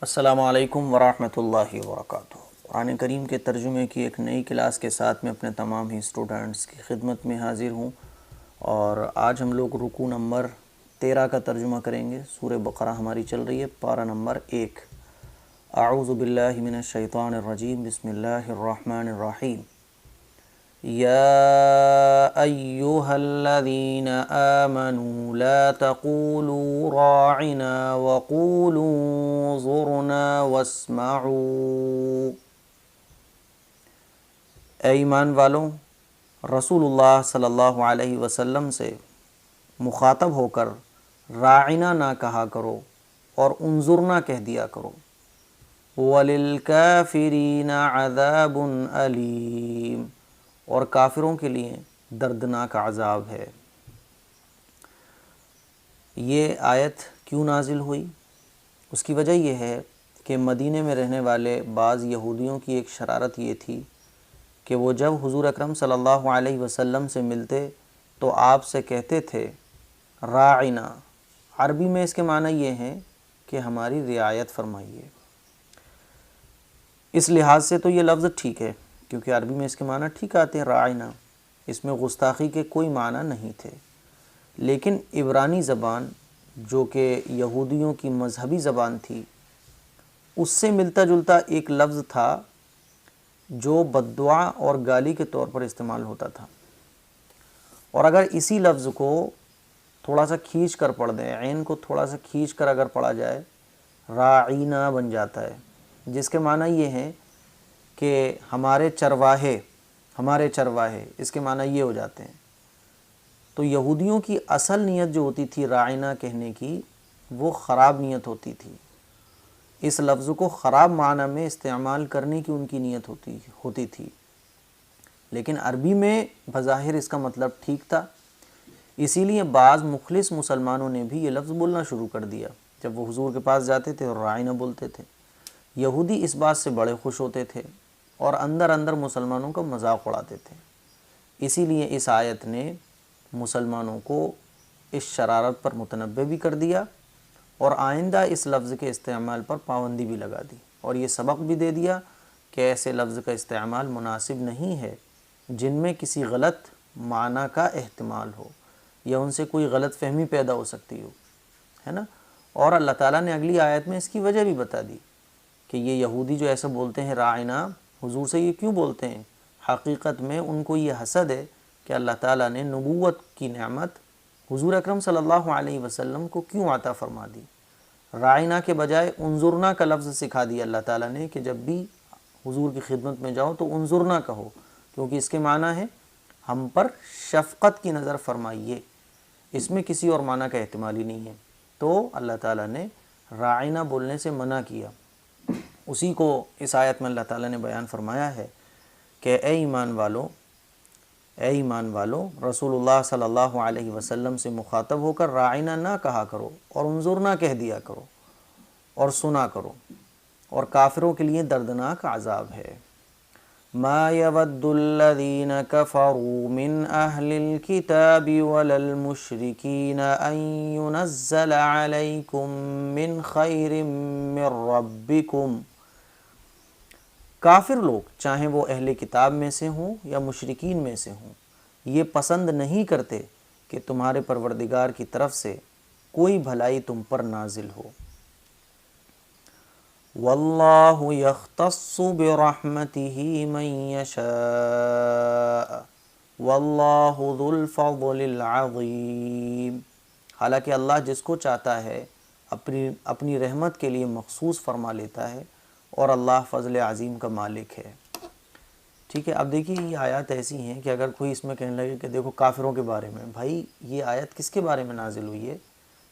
السلام علیکم ورحمۃ اللہ وبرکاتہ۔ قرآن کریم کے ترجمے کی ایک نئی کلاس کے ساتھ میں اپنے تمام ہی اسٹوڈنٹس کی خدمت میں حاضر ہوں، اور آج ہم لوگ رکوع نمبر 13 کا ترجمہ کریں گے۔ سورہ بقرہ ہماری چل رہی ہے، پارہ نمبر 1۔ اعوذ باللہ من الشیطان الرجیم، بسم اللہ الرحمن الرحیم۔ یا ایہا الذین آمنوا لا تقولوا راعنا وقولوا انظرنا واسمعوا۔ اے ایمان والوں، رسول اللہ صلی اللہ علیہ وسلم سے مخاطب ہو کر راعنا نہ کہا کرو اور انظرنا کہہ دیا کرو۔ وَلِلْكَافِرِينَ عَذَابٌ أَلِيمٌ، اور کافروں کے لیے دردناک عذاب ہے۔ یہ آیت کیوں نازل ہوئی؟ اس کی وجہ یہ ہے کہ مدینے میں رہنے والے بعض یہودیوں کی ایک شرارت یہ تھی کہ وہ جب حضور اکرم صلی اللہ علیہ وسلم سے ملتے تو آپ سے کہتے تھے راعنا۔ عربی میں اس کے معنی یہ ہیں کہ ہماری رعایت فرمائیے۔ اس لحاظ سے تو یہ لفظ ٹھیک ہے، کیونکہ عربی میں اس کے معنی ٹھیک آتے ہیں، راعنا، اس میں گستاخی کے کوئی معنی نہیں تھے۔ لیکن عبرانی زبان جو کہ یہودیوں کی مذہبی زبان تھی، اس سے ملتا جلتا ایک لفظ تھا جو بددعا اور گالی کے طور پر استعمال ہوتا تھا، اور اگر اسی لفظ کو تھوڑا سا کھینچ کر پڑھ دیں، عین کو تھوڑا سا کھینچ کر اگر پڑھا جائے، راعینا بن جاتا ہے، جس کے معنی یہ ہیں کہ ہمارے چرواہے، اس کے معنی یہ ہو جاتے ہیں۔ تو یہودیوں کی اصل نیت جو ہوتی تھی راعینا کہنے کی، وہ خراب نیت ہوتی تھی۔ اس لفظ کو خراب معنی میں استعمال کرنے کی ان کی نیت ہوتی تھی، لیکن عربی میں بظاہر اس کا مطلب ٹھیک تھا، اسی لیے بعض مخلص مسلمانوں نے بھی یہ لفظ بولنا شروع کر دیا۔ جب وہ حضور کے پاس جاتے تھے اور راعینا بولتے تھے، یہودی اس بات سے بڑے خوش ہوتے تھے اور اندر اندر مسلمانوں کا مذاق اڑاتے تھے۔ اسی لیے اس آیت نے مسلمانوں کو اس شرارت پر متنبہ بھی کر دیا، اور آئندہ اس لفظ کے استعمال پر پابندی بھی لگا دی، اور یہ سبق بھی دے دیا کہ ایسے لفظ کا استعمال مناسب نہیں ہے جن میں کسی غلط معنی کا احتمال ہو یا ان سے کوئی غلط فہمی پیدا ہو سکتی ہو، ہے نا۔ اور اللہ تعالیٰ نے اگلی آیت میں اس کی وجہ بھی بتا دی کہ یہ یہودی جو ایسا بولتے ہیں راعینا، حضور سے یہ کیوں بولتے ہیں؟ حقیقت میں ان کو یہ حسد ہے کہ اللہ تعالیٰ نے نبوت کی نعمت حضور اکرم صلی اللہ علیہ وسلم کو کیوں عطا فرما دی۔ راعینا کے بجائے انظرنا کا لفظ سکھا دیا اللہ تعالیٰ نے کہ جب بھی حضور کی خدمت میں جاؤ تو انظرنا کہو، کیونکہ اس کے معنی ہے ہم پر شفقت کی نظر فرمائیے، اس میں کسی اور معنی کا احتمال ہی نہیں ہے۔ تو اللہ تعالیٰ نے راعینا بولنے سے منع کیا۔ اسی کو اس آیت میں اللہ تعالیٰ نے بیان فرمایا ہے کہ اے ایمان والو، رسول اللہ صلی اللہ علیہ وسلم سے مخاطب ہو کر راعینا نہ کہا کرو اور انظرنا کہہ دیا کرو اور سنا کرو، اور کافروں کے لیے دردناک عذاب ہے۔ ما يود الذين كفروا من أهل الكتاب ولا المشركين أن ينزل عليكم من خير من ربكم۔ کافر لوگ چاہیں وہ اہل کتاب میں سے ہوں یا مشرکین میں سے ہوں، یہ پسند نہیں کرتے کہ تمہارے پروردگار کی طرف سے کوئی بھلائی تم پر نازل ہو۔ واللہ یختص برحمتہ من یشاء واللہ ذو الفضل العظیم۔ حالانکہ اللہ جس کو چاہتا ہے اپنی رحمت کے لیے مخصوص فرما لیتا ہے، اور اللہ فضل عظیم کا مالک ہے۔ ٹھیک ہے، اب دیکھیے یہ آیات ایسی ہیں کہ اگر کوئی اس میں کہنے لگے کہ دیکھو کافروں کے بارے میں، بھائی یہ آیت کس کے بارے میں نازل ہوئی ہے؟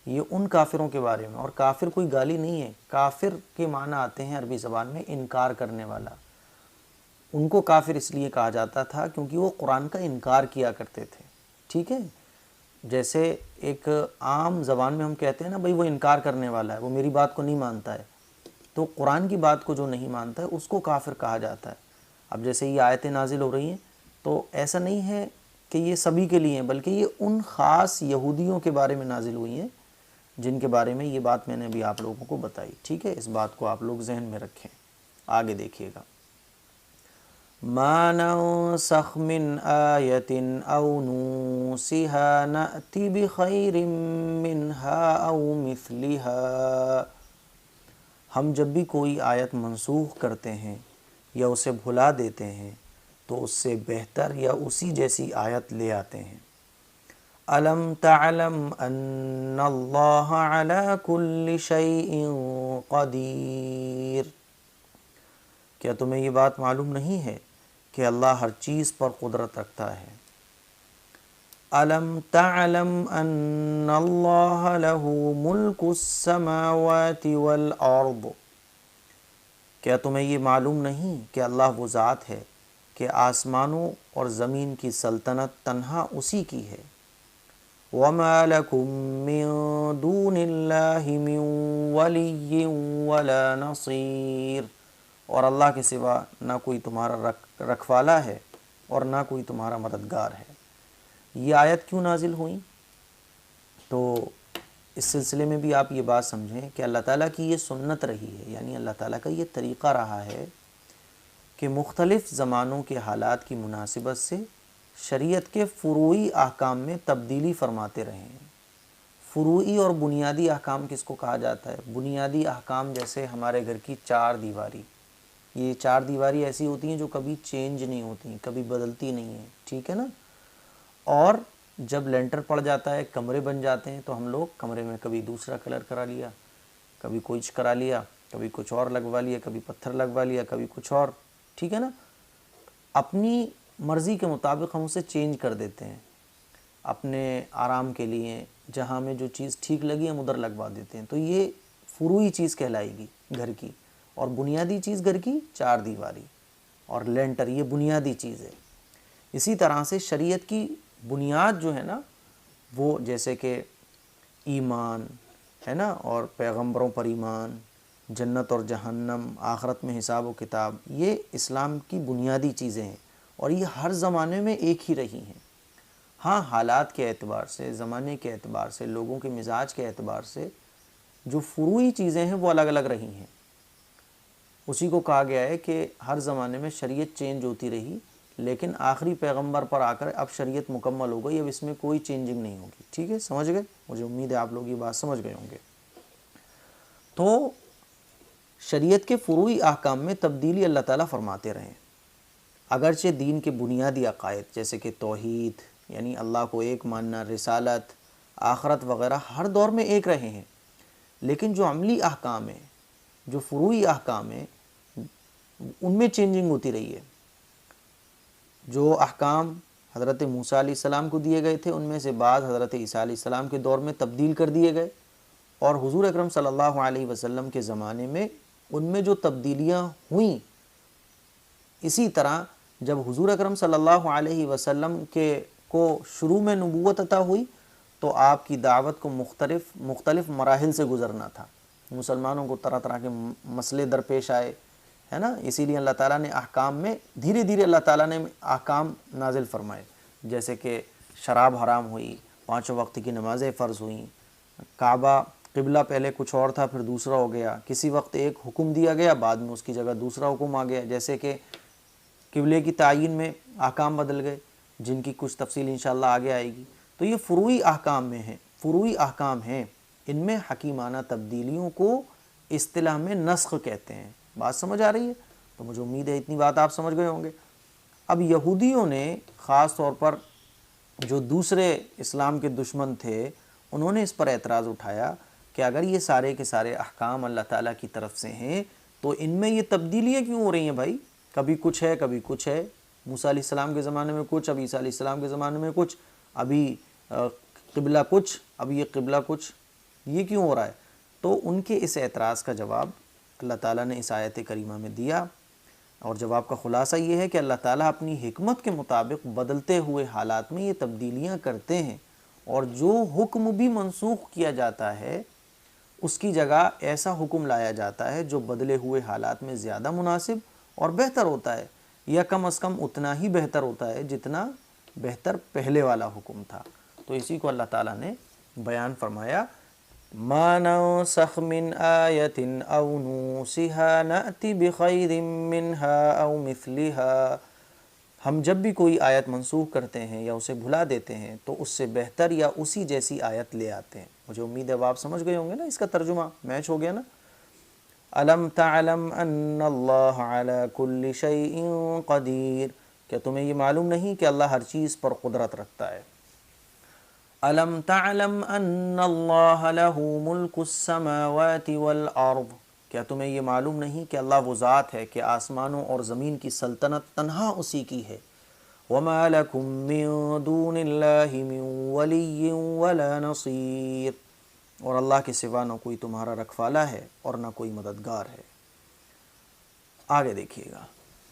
یہ ان کافروں کے بارے میں، اور کافر کوئی گالی نہیں ہے۔ کافر کے معنی آتے ہیں عربی زبان میں انکار کرنے والا۔ ان کو کافر اس لیے کہا جاتا تھا کیونکہ وہ قرآن کا انکار کیا کرتے تھے۔ ٹھیک ہے، جیسے ایک عام زبان میں ہم کہتے ہیں نا بھائی وہ انکار کرنے والا ہے، وہ میری بات کو نہیں مانتا ہے، تو قرآن کی بات کو جو نہیں مانتا ہے اس کو کافر کہا جاتا ہے۔ اب جیسے یہ آیتیں نازل ہو رہی ہیں تو ایسا نہیں ہے کہ یہ سبھی کے لیے ہیں، بلکہ یہ ان خاص یہودیوں کے بارے میں نازل ہوئی ہیں جن کے بارے میں یہ بات میں نے ابھی آپ لوگوں کو بتائی. ٹھیک ہے، اس بات کو آپ لوگ ذہن میں رکھیں. آگے دیکھیے گا، مَا نَنسَخْ مِنْ آیَةٍ أَوْ نُنسِهَا نَأْتِ بِخَيْرٍ مِّنْهَا أَوْ مِثْلِهَا. ہم جب بھی کوئی آیت منسوخ کرتے ہیں یا اسے بھلا دیتے ہیں تو اس سے بہتر یا اسی جیسی آیت لے آتے ہیں. أَلَمْ تَعْلَمْ أَنَّ اللَّهَ عَلَى كُلِّ شَيْءٍ قَدِيرٌ. کیا تمہیں یہ بات معلوم نہیں ہے کہ اللہ ہر چیز پر قدرت رکھتا ہے. أَلَمْ تَعْلَمْ أَنَّ اللَّهَ لَهُ مُلْكُ السَّمَاوَاتِ وَالْأَرْضِ. کیا تمہیں یہ معلوم نہیں کہ اللہ وہ ذات ہے کہ آسمانوں اور زمین کی سلطنت تنہا اسی کی ہے. وَمَا لَكُم مِّن دُونِ اللَّهِ مِن وَلِيٍّ وَلَا نَصِيرٍ. اور اللہ کے سوا نہ کوئی تمہارا رکھوالا ہے اور نہ کوئی تمہارا مددگار ہے. یہ آیت کیوں نازل ہوئیں؟ تو اس سلسلے میں بھی آپ یہ بات سمجھیں کہ اللہ تعالیٰ کی یہ سنت رہی ہے، یعنی اللہ تعالیٰ کا یہ طریقہ رہا ہے کہ مختلف زمانوں کے حالات کی مناسبت سے شریعت کے فروعی احکام میں تبدیلی فرماتے رہے ہیں. فروعی اور بنیادی احکام کس کو کہا جاتا ہے؟ بنیادی احکام جیسے ہمارے گھر کی چار دیواری. یہ چار دیواری ایسی ہوتی ہیں جو کبھی چینج نہیں ہوتی، کبھی بدلتی نہیں ہیں. ٹھیک ہے نا. اور جب لینٹر پڑ جاتا ہے، کمرے بن جاتے ہیں، تو ہم لوگ کمرے میں کبھی دوسرا کلر کرا لیا، کبھی کچھ کرا لیا، کبھی کچھ اور لگوا لیا، کبھی پتھر لگوا لیا، کبھی کچھ اور. ٹھیک ہے نا. اپنی مرضی کے مطابق ہم اسے چینج کر دیتے ہیں اپنے آرام کے لیے. جہاں میں جو چیز ٹھیک لگی ہم ادھر لگوا دیتے ہیں. تو یہ فروعی چیز کہلائے گی گھر کی. اور بنیادی چیز گھر کی چار دیواری اور لینٹر، یہ بنیادی چیز ہے. اسی طرح سے شریعت کی بنیاد جو ہے نا، وہ جیسے کہ ایمان ہے نا، اور پیغمبروں پر ایمان، جنت اور جہنم، آخرت میں حساب و کتاب، یہ اسلام کی بنیادی چیزیں ہیں اور یہ ہر زمانے میں ایک ہی رہی ہیں. ہاں، حالات کے اعتبار سے، زمانے کے اعتبار سے، لوگوں کے مزاج کے اعتبار سے جو فروعی چیزیں ہیں وہ الگ الگ رہی ہیں. اسی کو کہا گیا ہے کہ ہر زمانے میں شریعت چینج ہوتی رہی، لیکن آخری پیغمبر پر آ کر اب شریعت مکمل ہو گئی، اب اس میں کوئی چینجنگ نہیں ہوگی. ٹھیک ہے، سمجھ گئے؟ مجھے امید ہے آپ لوگ یہ بات سمجھ گئے ہوں گے. تو شریعت کے فروعی احکام میں تبدیلی اللہ تعالیٰ فرماتے رہے. اگرچہ دین کے بنیادی عقائد جیسے کہ توحید یعنی اللہ کو ایک ماننا، رسالت، آخرت وغیرہ ہر دور میں ایک رہے ہیں، لیکن جو عملی احکام ہیں، جو فروعی احکام ہیں، ان میں چینجنگ ہوتی رہی ہے. جو احکام حضرت موسیٰ علیہ السلام کو دیے گئے تھے ان میں سے بعض حضرت عیسیٰ علیہ السلام کے دور میں تبدیل کر دیے گئے، اور حضور اکرم صلی اللہ علیہ وسلم کے زمانے میں ان میں جو تبدیلیاں ہوئیں، اسی طرح جب حضور اکرم صلی اللہ علیہ وسلم کو شروع میں نبوت عطا ہوئی تو آپ کی دعوت کو مختلف مراحل سے گزرنا تھا. مسلمانوں کو طرح طرح کے مسئلے درپیش آئے، ہے نا. اسی لیے اللہ تعالیٰ نے احکام میں دھیرے دھیرے اللہ تعالیٰ نے احکام نازل فرمائے، جیسے کہ شراب حرام ہوئی، 5 وقت کی نمازیں فرض ہوئیں، کعبہ قبلہ پہلے کچھ اور تھا پھر دوسرا ہو گیا، کسی وقت ایک حکم دیا گیا بعد میں اس کی جگہ دوسرا حکم آ گیا، جیسے کہ قبلے کی تعین میں احکام بدل گئے جن کی کچھ تفصیل انشاءاللہ آگے آئے گی. تو یہ فروعی احکام میں ہیں، فروعی احکام ہیں. ان میں حکیمانہ تبدیلیوں کو اصطلاح میں نسخ کہتے ہیں. بات سمجھ آ رہی ہے؟ تو مجھے امید ہے اتنی بات آپ سمجھ گئے ہوں گے. اب یہودیوں نے خاص طور پر جو دوسرے اسلام کے دشمن تھے انہوں نے اس پر اعتراض اٹھایا کہ اگر یہ سارے کے سارے احکام اللہ تعالیٰ کی طرف سے ہیں تو ان میں یہ تبدیلیاں کیوں ہو رہی ہیں بھائی؟ کبھی کچھ ہے کبھی کچھ ہے. موسیٰ علیہ السلام کے زمانے میں کچھ، اب عیسیٰ علیہ السلام کے زمانے میں کچھ، ابھی قبلہ کچھ، اب یہ قبلہ کچھ، یہ کیوں ہو رہا ہے؟ تو ان کے اس اعتراض کا جواب اللہ تعالیٰ نے اس آیت کریمہ میں دیا، اور جواب کا خلاصہ یہ ہے کہ اللہ تعالیٰ اپنی حکمت کے مطابق بدلتے ہوئے حالات میں یہ تبدیلیاں کرتے ہیں، اور جو حکم بھی منسوخ کیا جاتا ہے اس کی جگہ ایسا حکم لایا جاتا ہے جو بدلے ہوئے حالات میں زیادہ مناسب اور بہتر ہوتا ہے، یا کم از کم اتنا ہی بہتر ہوتا ہے جتنا بہتر پہلے والا حکم تھا. تو اسی کو اللہ تعالیٰ نے بیان فرمایا ما ننسخ من آیت او نوسها نأتی بخیر منها او مثلها، ہم جب بھی کوئی آیت منسوخ کرتے ہیں یا اسے بھلا دیتے ہیں تو اس سے بہتر یا اسی جیسی آیت لے آتے ہیں۔ مجھے امید ہے اب آپ سمجھ گئے ہوں گے نا، اس کا ترجمہ میچ ہو گیا نا۔ الم تعلم ان اللہ علی کل شیء قدیر، کیا تمہیں یہ معلوم نہیں کہ اللہ ہر چیز پر قدرت رکھتا ہے۔ الم تعلم ان اللہ لہ ملک السماوات والارض، کیا تمہیں یہ معلوم نہیں کہ اللہ وہ ذات ہے کہ آسمانوں اور زمین کی سلطنت تنہا اسی کی ہے۔ وما لکم من دون اللہ من ولی ولا نصیر، اور اللہ کے سوا نہ کوئی تمہارا رکھوالا ہے اور نہ کوئی مددگار ہے۔ آگے دیکھیے گا،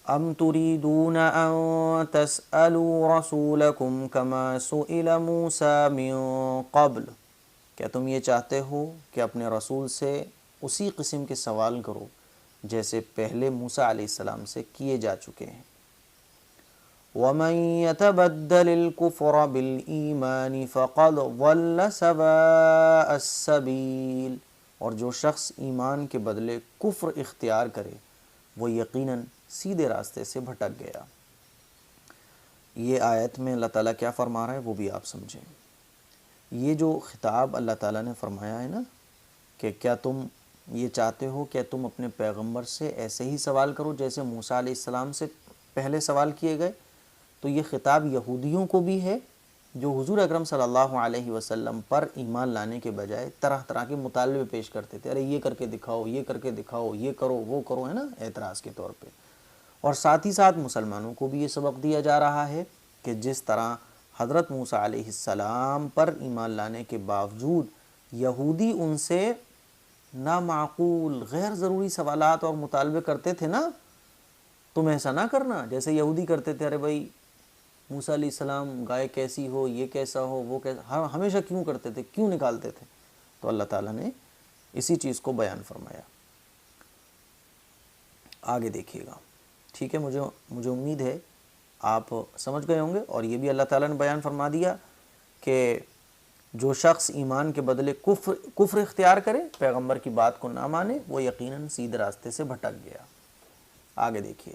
ام تريدون ان تسألوا رسولكم كما سئل موسى من قبل، کیا تم یہ چاہتے ہو کہ اپنے رسول سے اسی قسم کے سوال کرو جیسے پہلے موسیٰ علیہ السلام سے کیے جا چکے ہیں۔ ومن يتبدل الكفر بالایمان فقد ضل سواء السبیل، اور جو شخص ایمان کے بدلے کفر اختیار کرے وہ یقیناً سیدھے راستے سے بھٹک گیا۔ یہ آیت میں اللہ تعالیٰ کیا فرما رہا ہے وہ بھی آپ سمجھیں۔ یہ جو خطاب اللہ تعالیٰ نے فرمایا ہے نا کہ کیا تم یہ چاہتے ہو کہ تم اپنے پیغمبر سے ایسے ہی سوال کرو جیسے موسیٰ علیہ السلام سے پہلے سوال کیے گئے، تو یہ خطاب یہودیوں کو بھی ہے جو حضور اکرم صلی اللہ علیہ وسلم پر ایمان لانے کے بجائے طرح طرح کے مطالبے پیش کرتے تھے، ارے یہ کر کے دکھاؤ، یہ کر کے دکھاؤ، یہ کرو وہ کرو، ہے نا، اعتراض کے طور پہ۔ اور ساتھ ہی ساتھ مسلمانوں کو بھی یہ سبق دیا جا رہا ہے کہ جس طرح حضرت موسیٰ علیہ السلام پر ایمان لانے کے باوجود یہودی ان سے نامعقول غیر ضروری سوالات اور مطالبے کرتے تھے نا، تم ایسا نہ کرنا جیسے یہودی کرتے تھے، ارے بھائی موسیٰ علیہ السلام گائے کیسی ہو، یہ کیسا ہو، وہ کیسا، ہمیشہ کیوں کرتے تھے، کیوں نکالتے تھے؟ تو اللہ تعالیٰ نے اسی چیز کو بیان فرمایا۔ آگے دیکھیے گا، ٹھیک ہے، مجھے امید ہے آپ سمجھ گئے ہوں گے۔ اور یہ بھی اللہ تعالیٰ نے بیان فرما دیا کہ جو شخص ایمان کے بدلے کفر اختیار کرے، پیغمبر کی بات کو نہ مانے، وہ یقیناً سیدھے راستے سے بھٹک گیا۔ آگے دیکھیے،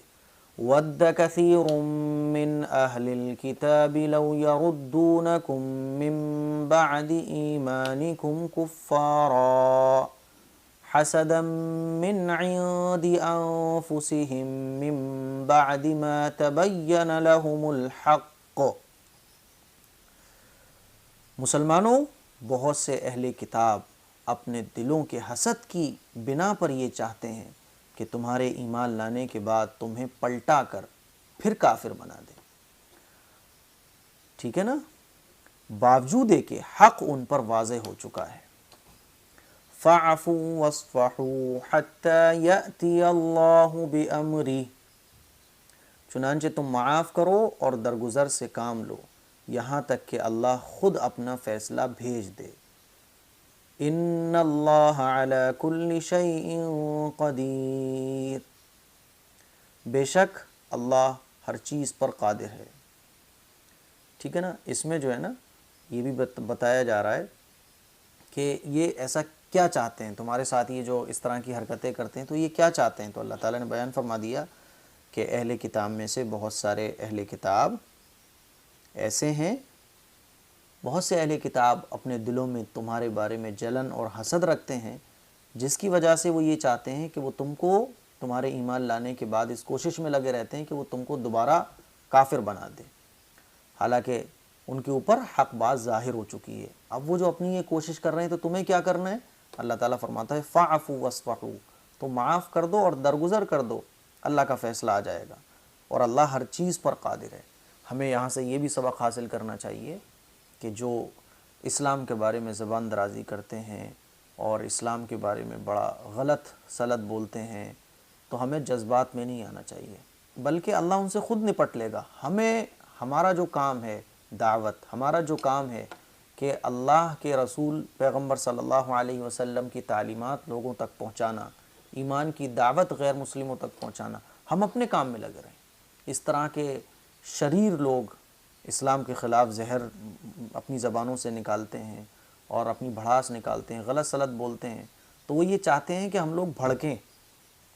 وَدَّ كَثِيرٌ مِّنْ أَهْلِ الْكِتَابِ لَوْ يَرُدُّونَكُم مِّن بَعْدِ إِيمَانِكُمْ كُفَّارًا حَسَدًا مِّنْ عِندِ أَنفُسِهِم مِّن بَعْدِ مَا تَبَيَّنَ لَهُمُ الْحَقُّ، مسلمانوں، بہت سے اہل کتاب اپنے دلوں کے حسد کی بنا پر یہ چاہتے ہیں کہ تمہارے ایمان لانے کے بعد تمہیں پلٹا کر پھر کافر بنا دیں، ٹھیک ہے نا، باوجود کہ حق ان پر واضح ہو چکا ہے۔ فَاعْفُوا وَاصْفَحُوا حَتَّى يَأْتِيَ اللَّهُ بِأَمْرِهِ، چنانچہ تم معاف کرو اور درگزر سے کام لو یہاں تک کہ اللہ خود اپنا فیصلہ بھیج دے۔ ان اللہ علی کل شیء قدیر، بے شک اللہ ہر چیز پر قادر ہے، ٹھیک ہے نا۔ اس میں جو ہے نا یہ بھی بتایا جا رہا ہے کہ یہ ایسا کیا چاہتے ہیں تمہارے ساتھ، یہ جو اس طرح کی حرکتیں کرتے ہیں تو یہ کیا چاہتے ہیں۔ تو اللہ تعالیٰ نے بیان فرما دیا کہ اہل کتاب میں سے بہت سارے اہل کتاب ایسے ہیں، بہت سے اہل کتاب اپنے دلوں میں تمہارے بارے میں جلن اور حسد رکھتے ہیں، جس کی وجہ سے وہ یہ چاہتے ہیں کہ وہ تم کو تمہارے ایمان لانے کے بعد اس کوشش میں لگے رہتے ہیں کہ وہ تم کو دوبارہ کافر بنا دے، حالانکہ ان کے اوپر حق بات ظاہر ہو چکی ہے۔ اب وہ جو اپنی یہ کوشش کر رہے ہیں تو تمہیں کیا کرنا ہے؟ اللہ تعالیٰ فرماتا ہے فَاعْفُوا وَاصْفَحُوا، تو معاف کر دو اور درگزر کر دو، اللہ کا فیصلہ آ جائے گا، اور اللہ ہر چیز پر قادر ہے۔ ہمیں یہاں سے یہ بھی سبق حاصل کرنا چاہیے کہ جو اسلام کے بارے میں زبان درازی کرتے ہیں اور اسلام کے بارے میں بڑا غلط سلط بولتے ہیں تو ہمیں جذبات میں نہیں آنا چاہیے، بلکہ اللہ ان سے خود نپٹ لے گا۔ ہمارا جو کام ہے دعوت، ہمارا جو کام ہے کہ اللہ کے رسول پیغمبر صلی اللہ علیہ وسلم کی تعلیمات لوگوں تک پہنچانا، ایمان کی دعوت غیر مسلموں تک پہنچانا، ہم اپنے کام میں لگے رہیں۔ اس طرح کے شریر لوگ اسلام کے خلاف زہر اپنی زبانوں سے نکالتے ہیں اور اپنی بھڑاس نکالتے ہیں، غلط سلط بولتے ہیں، تو وہ یہ چاہتے ہیں کہ ہم لوگ بھڑکیں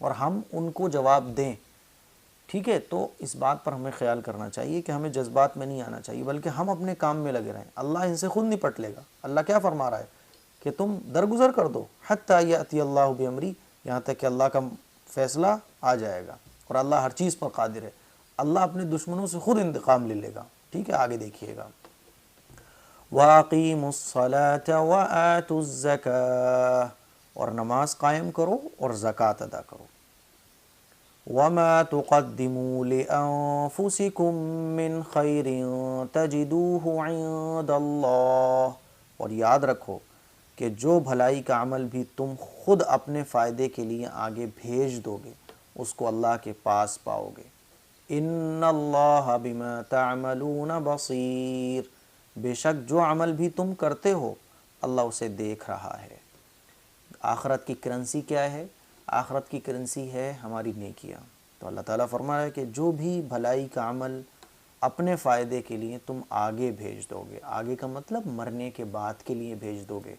اور ہم ان کو جواب دیں. ٹھیک ہے، تو اس بات پر ہمیں خیال کرنا چاہیے کہ ہمیں جذبات میں نہیں آنا چاہیے، بلکہ ہم اپنے کام میں لگے رہیں. اللہ ان سے خود نپٹ لے گا. اللہ کیا فرما رہا ہے کہ تم درگزر کر دو، حتی یأتی اللہ بامری، یہاں تک کہ اللہ کا فیصلہ آ جائے گا. اور اللہ ہر چیز پر قادر ہے. اللہ اپنے دشمنوں سے خود انتقام لے لے گا. ٹھیک ہے، آگے دیکھیے گا. وَأَقِيمُوا الصَّلَاةَ وَآتُوا الزَّكَاةَ، اور نماز قائم کرو اور زکوٰۃ ادا کرو. وَمَا تُقَدِّمُوا لِأَنفُسِكُم مِّن خَيْرٍ تَجِدُوهُ عِندَ اللَّهِ، اور یاد رکھو کہ جو بھلائی کا عمل بھی تم خود اپنے فائدے کے لیے آگے بھیج دو گے اس کو اللہ کے پاس پاؤ گے. ان اللہ بما تعملون بصیر، بے شک جو عمل بھی تم کرتے ہو اللہ اسے دیکھ رہا ہے. آخرت کی کرنسی کیا ہے؟ آخرت کی کرنسی ہے ہماری نیکیاں. تو اللہ تعالیٰ فرما رہا ہے کہ جو بھی بھلائی کا عمل اپنے فائدے کے لیے تم آگے بھیج دو گے، آگے کا مطلب مرنے کے بعد کے لیے بھیج دو گے،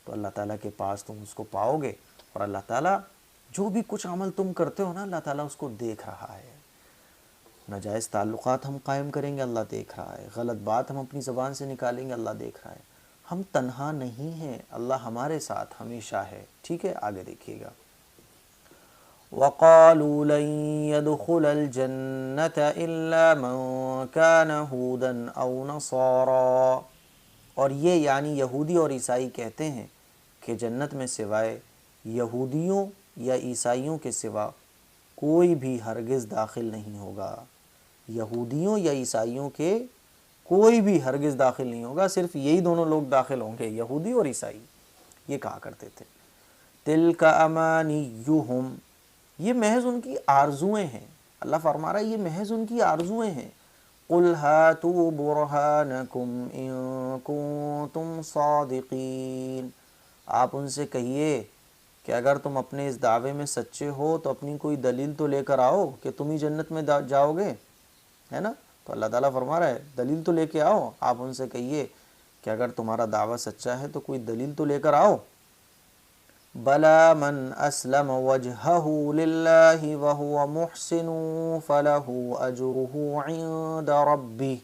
تو اللہ تعالیٰ کے پاس تم اس کو پاؤ گے. اور اللہ تعالیٰ جو بھی کچھ عمل تم کرتے ہو نا، اللہ تعالیٰ اس کو دیکھ رہا ہے. ناجائز تعلقات ہم قائم کریں گے، اللہ دیکھ رہا ہے. غلط بات ہم اپنی زبان سے نکالیں گے، اللہ دیکھ رہا ہے. ہم تنہا نہیں ہیں، اللہ ہمارے ساتھ ہمیشہ ہے. ٹھیک ہے، آگے دیکھیے گا. وَقَالُوا لَن يَدْخُلَ الْجَنَّةَ إِلَّا مَن كَانَ هُودًا أَوْ نَصَارَىٰ، اور یہ یعنی یہودی اور عیسائی کہتے ہیں کہ جنت میں سوائے یہودیوں یا عیسائیوں کے سوا کوئی بھی ہرگز داخل نہیں ہوگا. یہودیوں یا عیسائیوں کے کوئی بھی ہرگز داخل نہیں ہوگا، صرف یہی دونوں لوگ داخل ہوں گے، یہودی اور عیسائی. یہ کہا کرتے تھے. تِلْکَ أَمَانِيُّهُمْ، یہ محض ان کی آرزویں ہیں. اللہ فرما رہا ہے یہ محض ان کی آرزویں ہیں. قُلْ هَاتُوا بُرْهَانَكُمْ إِن كُنتُمْ صَادِقِينَ، آپ ان سے کہیے کہ اگر تم اپنے اس دعوے میں سچے ہو تو اپنی کوئی دلیل تو لے کر آؤ کہ تم ہی جنت میں جاؤ گے، ہے نا. تو اللہ تعالیٰ فرما رہا ہے دلیل تو لے کے آؤ. آپ ان سے کہیے کہ اگر تمہارا دعویٰ سچا ہے تو کوئی دلیل تو لے کر آؤ. بَلَا مَنْ أَسْلَمَ وَجْهَهُ لِلَّهِ وَهُوَ مُحْسِنٌ فَلَهُ أَجْرُهُ عِندَ رَبِّهِ،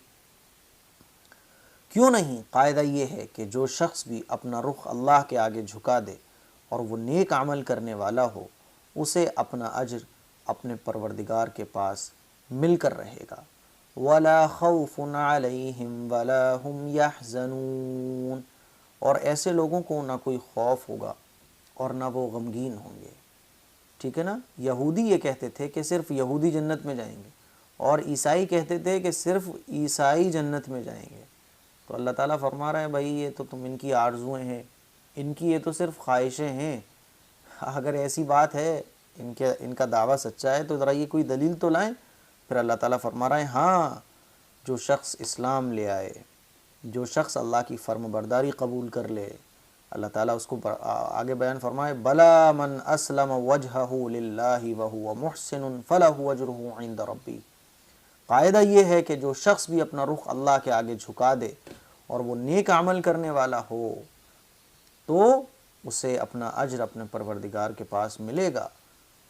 کیوں نہیں، قاعدہ یہ ہے کہ جو شخص بھی اپنا رخ اللہ کے آگے جھکا دے اور وہ نیک عمل کرنے والا ہو، اسے اپنا اجر اپنے پروردگار کے پاس مل کر رہے گا. وَلَا خَوْفٌ عَلَيْهِمْ وَلَا هُمْ يَحْزَنُونَ، اور ایسے لوگوں کو نہ کوئی خوف ہوگا اور نہ وہ غمگین ہوں گے. ٹھیک ہے نا. یہودی یہ کہتے تھے کہ صرف یہودی جنت میں جائیں گے، اور عیسائی کہتے تھے کہ صرف عیسائی جنت میں جائیں گے. تو اللہ تعالیٰ فرما رہا ہے بھائی یہ تو تم ان کی آرزویں ہیں، ان کی یہ تو صرف خواہشیں ہیں. اگر ایسی بات ہے، ان کا دعویٰ سچا ہے تو ذرا یہ کوئی دلیل تو لائیں. پھر اللہ تعالیٰ فرما رہا ہے ہاں، جو شخص اسلام لے آئے، جو شخص اللہ کی فرم برداری قبول کر لے، اللہ تعالیٰ اس کو آگے بیان فرمائے بلا من اسلم وجہہ للہ وہو محسن فلہ اجرہ عند ربی. قاعدہ یہ ہے کہ جو شخص بھی اپنا رخ اللہ کے آگے جھکا دے اور وہ نیک عمل کرنے والا ہو تو اسے اپنا اجر اپنے پروردگار کے پاس ملے گا.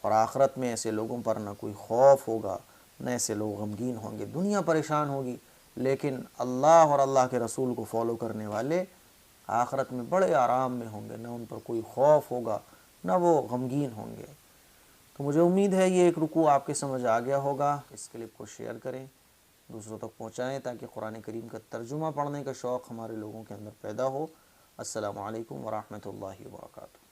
اور آخرت میں ایسے لوگوں پر نہ کوئی خوف ہوگا، نہ ایسے لوگ غمگین ہوں گے. دنیا پریشان ہوگی، لیکن اللہ اور اللہ کے رسول کو فالو کرنے والے آخرت میں بڑے آرام میں ہوں گے، نہ ان پر کوئی خوف ہوگا نہ وہ غمگین ہوں گے. تو مجھے امید ہے یہ ایک رکوع آپ کے سمجھ آ گیا ہوگا. اس کلپ کو شیئر کریں، دوسروں تک پہنچائیں تاکہ قرآن کریم کا ترجمہ پڑھنے کا شوق ہمارے لوگوں کے اندر پیدا ہو. السلام علیکم ورحمۃ اللہ وبرکاتہ.